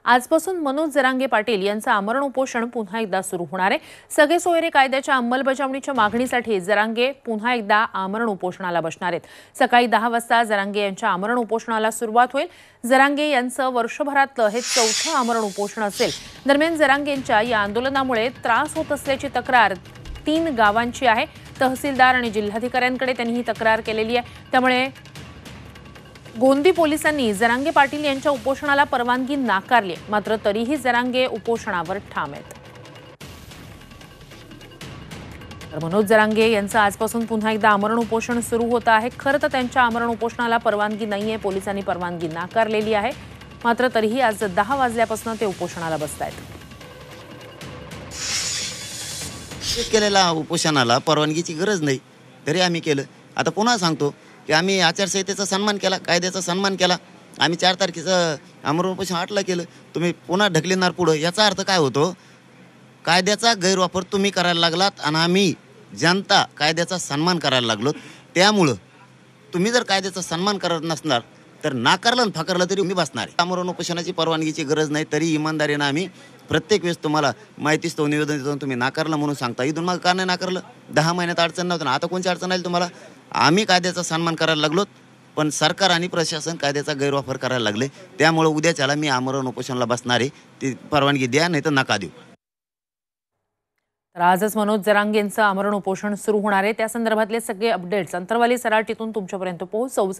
आजपासून मनोज जरांगे पाटील यांचं आमरण उपोषण पुन्हा एकदा सुरू होणार आहे। सगळे सोयरे कायद्याच्या अंमलबजावणीच्या मागणीसाठी जरांगे पुन्हा एकदा आमरण उपोषणाला बसणार आहेत। सकाळी 10 वाजता जरांगे यांच्या आमरण उपोषणाला सुरुवात होईल। जरांगे यांचं वर्षभरातलं हे चौथं आमरण उपोषण असेल। दरम्यान जरांगेंच्या या आंदोलनामुळे त्रास होत असल्याची तक्रार 3 गावांची आहे। तहसीलदार आणि जिल्हाधिकाऱ्यांकडे त्यांनी ही तक्रार केलेली आहे। त्यामुळे गोंदी पोलिसांनी जरांगे पाटील यांच्या उपोषणाला परवानगी नाकारली, मात्र तरीही जरांगे उपोषणावर ठाम आहेत। तर मनोज जरांगे यांचं आजपासून पुन्हा एकदा आमरण उपोषण सुरू होत आहे। खरं तर त्यांच्या आमरण उपोषणाला परवानगी नाहीये, पोलिसांनी परवानगी नाकारलेली आहे, मात्र तरीही आज 10 वाजल्यापासून ते उपोषणाला बसतायत। केलेला उपोषणाला परवानगीची गरज नाही, तरी आम्ही केलं। आता पुन्हा सांगतो की आम्ही आचारसंहितेचा सन्मान केला, कायद्याचा सन्मान केला। आम्ही 4 तारखेचं आमरण उपोषण 8ला केलं, तुम्ही पुन्हा ढकलणार पुढं। याचा अर्थ काय होतो? कायद्याचा गैरवापर तुम्ही करायला लागलात आणि आम्ही जनता कायद्याचा सन्मान करायला लागलो। त्यामुळं तुम्ही जर कायद्याचा सन्मान करत नसणार तर नाकारलं आणि फाकारलं तरी मी बसणार आहे। आमरण उपोषणाची परवानगीची गरज नाही, तरी इमानदारीनं आम्ही प्रत्येक वेळेस तुम्हाला माहितीच निवेदन देतो, तुम्ही नाकारलं म्हणून सांगता। इथून मग का नाही नाकारलं? 10 महिन्यात अडचण नव्हतं ना, आता कोणती अडचण आली तुम्हाला? आम्ही कायद्याचा सन्मान करायला लागलो, पण सरकार आणि प्रशासन कायद्याचा गैरवापर करायला लागले। त्यामुळे उद्याच्याला मी आमरण उपोषणाला बसणार आहे। ती परवानगी द्या, नाही तर नका देऊ। तर आजच मनोज जरांगेंचं आमरण उपोषण सुरू होणार आहे। त्या संदर्भातले सगळे अपडेट्स अंतरवाली सराटीतून तुमच्यापर्यंत पोहोचवू।